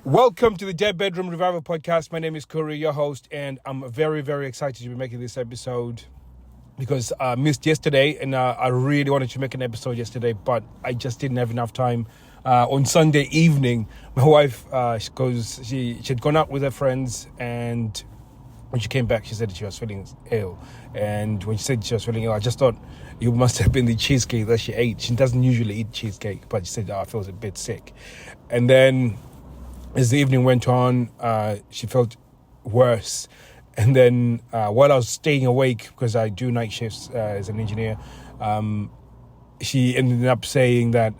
Welcome to the Dead Bedroom Revival Podcast. My name is Corey, your host, and I'm very, very excited to be making this episode because I missed yesterday, and I really wanted to make an episode yesterday, but I just didn't have enough time. On Sunday evening, my wife, she had gone out with her friends, and when she came back, she said she was feeling ill. And when she said she was feeling ill, I just thought it must have been the cheesecake that she ate. She doesn't usually eat cheesecake, but she said, I feel a bit sick. And then as the evening went on, she felt worse. And then while I was staying awake, because I do night shifts as an engineer, she ended up saying that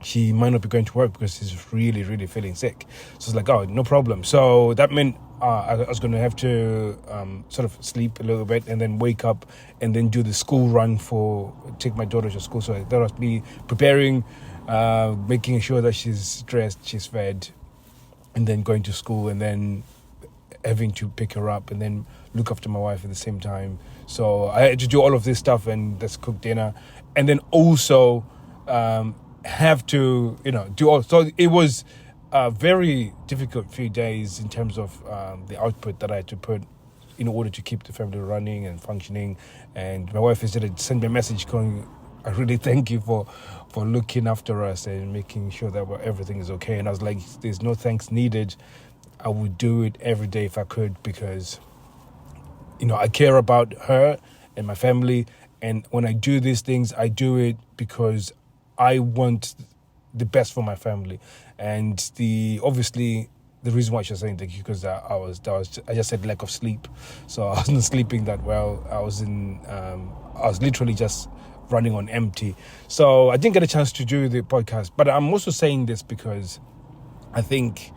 she might not be going to work because she's really, really feeling sick. So it's like, oh, no problem. So that meant I was going to have to sort of sleep a little bit and then wake up and then do the school run take my daughter to school. So that was me preparing, making sure that she's dressed, she's fed, and then going to school and then having to pick her up and then look after my wife at the same time. So I had to do all of this stuff and just cook dinner and then also have to, do all. So it was a very difficult few days in terms of the output that I had to put in order to keep the family running and functioning. And my wife has sent me a message going, I really thank you for looking after us and making sure that everything is okay. And I was like, there's no thanks needed. I would do it every day if I could because, I care about her and my family. And when I do these things, I do it because I want the best for my family. And obviously the reason why she's saying thank you because I just had lack of sleep. So I wasn't sleeping that well. I was literally just running on empty. So I didn't get a chance to do the podcast. But I'm also saying this because I think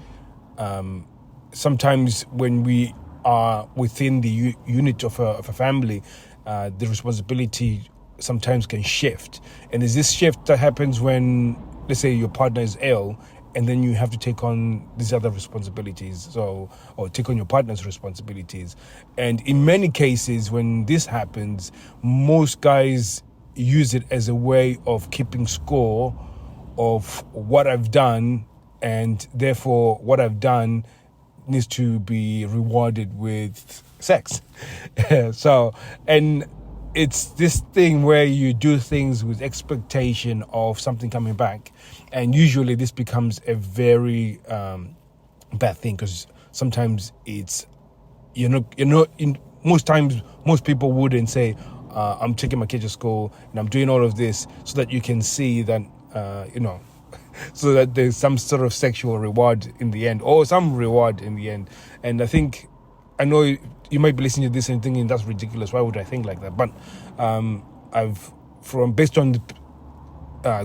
sometimes when we are within the unit of a family, the responsibility sometimes can shift. And there's this shift that happens when, let's say, your partner is ill, and then you have to take on these other responsibilities, or take on your partner's responsibilities. And in many cases, when this happens, most guys use it as a way of keeping score of what I've done, and therefore what I've done needs to be rewarded with sex. And it's this thing where you do things with expectation of something coming back. And usually this becomes a very bad thing because sometimes it's, most times, most people wouldn't say, I'm taking my kid to school and I'm doing all of this so that you can see that, so that there's some sort of sexual reward in the end or some reward in the end. And I know you might be listening to this and thinking that's ridiculous. Why would I think like that? But based on the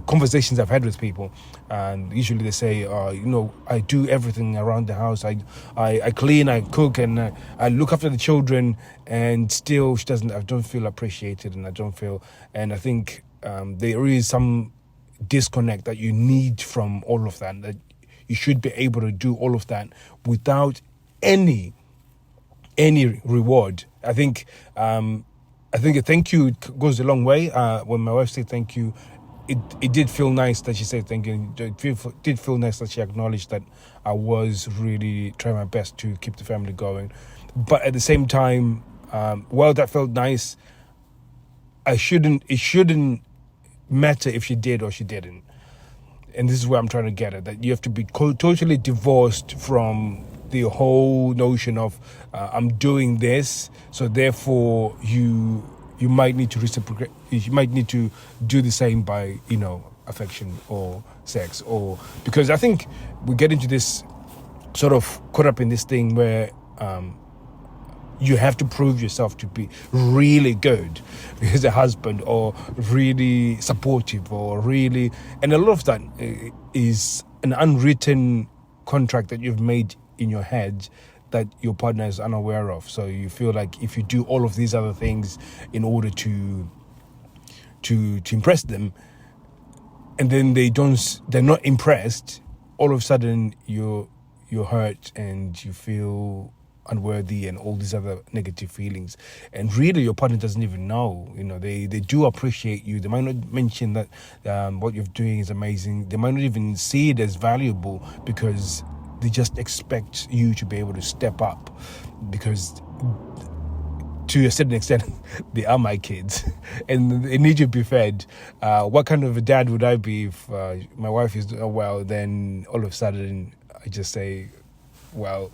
conversations I've had with people, and usually they say, I do everything around the house. I clean, I cook, and I look after the children, and still I don't feel appreciated, and I think there is some disconnect that you need from all of that you should be able to do all of that without any reward. I think a thank you goes a long way. When my wife said thank you, it did feel nice that she said thank you. It did feel nice that she acknowledged that I was really trying my best to keep the family going. But at the same time, while that felt nice, it shouldn't matter if she did or she didn't. And this is where I'm trying to get at, that you have to be totally divorced from the whole notion of I'm doing this, so therefore you might need to reciprocate. You might need to do the same by affection or sex, or because I think we get into this sort of caught up in this thing where you have to prove yourself to be really good as a husband or really supportive or really, and a lot of that is an unwritten contract that you've made in your head that your partner is unaware of. So you feel like if you do all of these other things in order to impress them, and then they're not impressed, all of a sudden you're hurt and you feel unworthy and all these other negative feelings. And really your partner doesn't even know. They do appreciate you. They might not mention that what you're doing is amazing. They might not even see it as valuable because they just expect you to be able to step up, because to a certain extent, they are my kids and they need to be fed. What kind of a dad would I be if my wife is well? Then all of a sudden, I just say, well,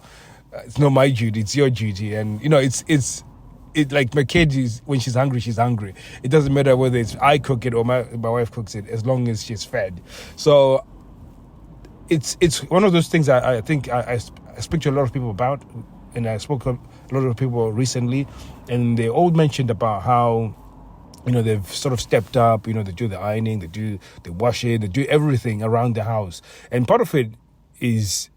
it's not my duty, it's your duty. And, it's like my kid is, when she's hungry, she's hungry. It doesn't matter whether it's I cook it or my wife cooks it, as long as she's fed. So it's one of those things I think I speak to a lot of people about, and I spoke to a lot of people recently, and they all mentioned about how, they've sort of stepped up, they do the ironing, they wash it, they do everything around the house. And part of it is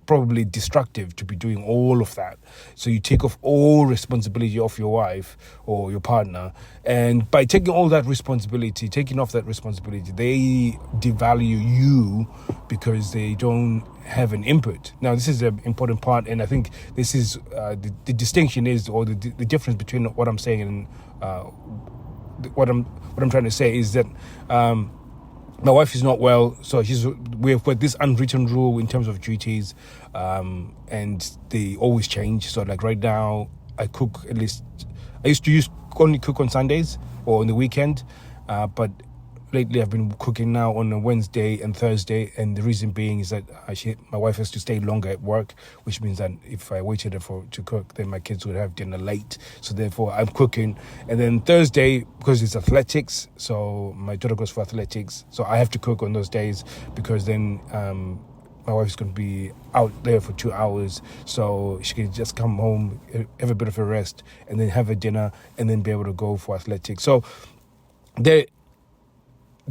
probably destructive to be doing all of that. So you take off all responsibility off your wife or your partner, and by taking off that responsibility, they devalue you because they don't have an input. Now, this is an important part, and I think this is the distinction is, or the difference between what I'm saying and what I'm trying to say is that my wife is not well, so we've got this unwritten rule in terms of duties, and they always change. So like right now, I cook at least. I used to only cook on Sundays or on the weekend, but lately I've been cooking now on a Wednesday and Thursday, and the reason being is that my wife has to stay longer at work, which means that if I waited to cook, then my kids would have dinner late. So therefore I'm cooking. And then Thursday, because it's athletics, so my daughter goes for athletics, so I have to cook on those days, because then my wife's going to be out there for 2 hours, so she can just come home, have a bit of a rest, and then have a dinner, and then be able to go for athletics. So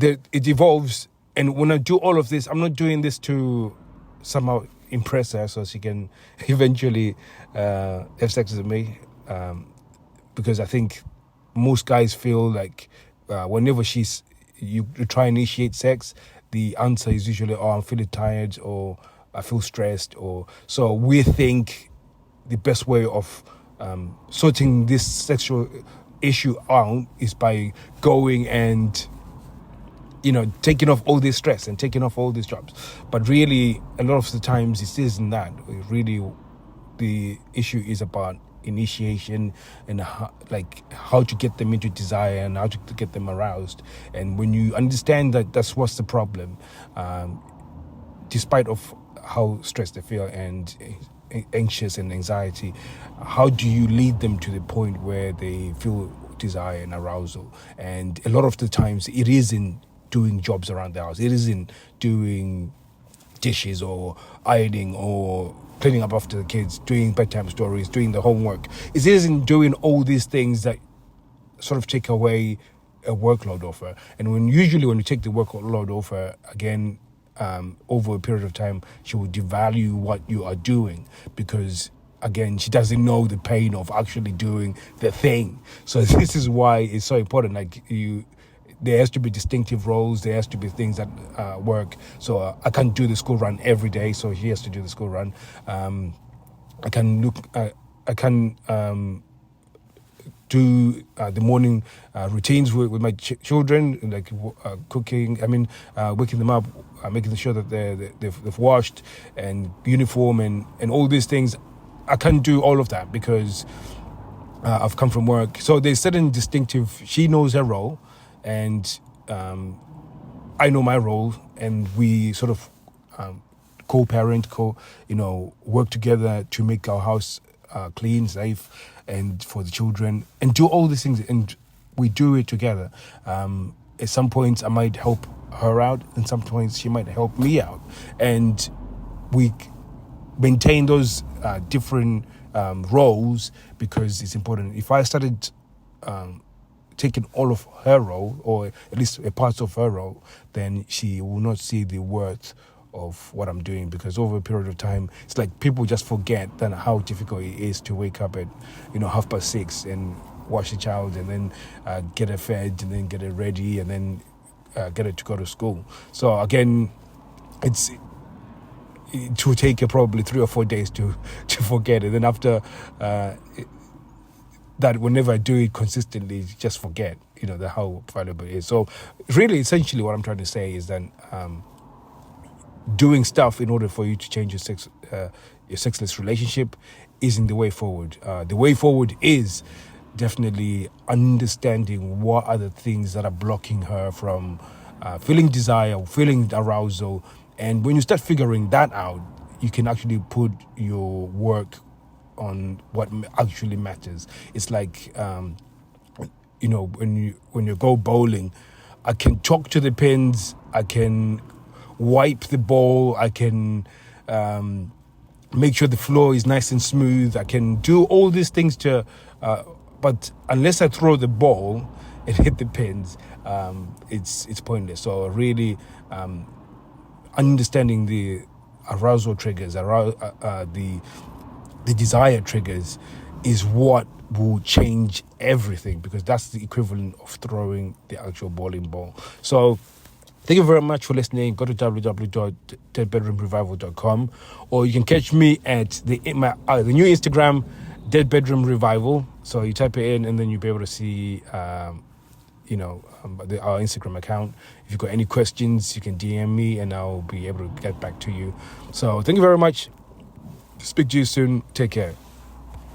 it evolves, and when I do all of this, I'm not doing this to somehow impress her so she can eventually have sex with me, because I think most guys feel like whenever you try and initiate sex, the answer is usually, oh, I'm feeling tired, or I feel stressed, or so we think the best way of sorting this sexual issue out is by going and taking off all this stress and taking off all these jobs. But really, a lot of the times it isn't that. Really, the issue is about initiation and how to get them into desire and how to get them aroused. And when you understand that that's what's the problem, despite of how stressed they feel and anxious and anxiety, how do you lead them to the point where they feel desire and arousal? And a lot of the times it isn't doing jobs around the house. It isn't doing dishes or ironing or cleaning up after the kids, doing bedtime stories, doing the homework. It isn't doing all these things that sort of take away a workload off her. And usually when you take the workload off her, again, over a period of time, she will devalue what you are doing, because again, she doesn't know the pain of actually doing the thing. So this is why it's so important. There has to be distinctive roles. There has to be things that work. So I can't do the school run every day, so he has to do the school run. I can do the morning routines with my children, like cooking. Waking them up, making sure that they've washed and uniform and all these things. I can't do all of that because I've come from work. So there's certain distinctive. She knows her role, and I know my role, and we sort of co-parent, work together to make our house clean, safe, and for the children, and do all these things, and we do it together. At some points, I might help her out, and some points she might help me out, and we maintain those different roles because it's important. If I started taking all of her role, or at least a part of her role, then she will not see the worth of what I'm doing, because over a period of time, it's like people just forget then how difficult it is to wake up at 6:30 and wash the child, and then get her fed, and then get her ready, and then get her to go to school. So again, it will take her probably 3 or 4 days to forget it. Then after that, whenever I do it consistently, just forget, how valuable it is. So really, essentially what I'm trying to say is that doing stuff in order for you to change your sexless relationship isn't the way forward. The way forward is definitely understanding what are the things that are blocking her from feeling desire, feeling arousal. And when you start figuring that out, you can actually put your work on what actually matters. It's like, when you go bowling, I can talk to the pins, I can wipe the ball, I can make sure the floor is nice and smooth, I can do all these things but unless I throw the ball and hit the pins, it's pointless. So really understanding the arousal triggers, the desire triggers is what will change everything, because that's the equivalent of throwing the actual bowling ball. So thank you very much for listening. Go to www.deadbedroomrevival.com, or you can catch me at the new Instagram, Dead Bedroom Revival. So you type it in and then you'll be able to see our Instagram account. If you've got any questions, you can DM me and I'll be able to get back to you. So thank you very much. Speak to you soon. Take care.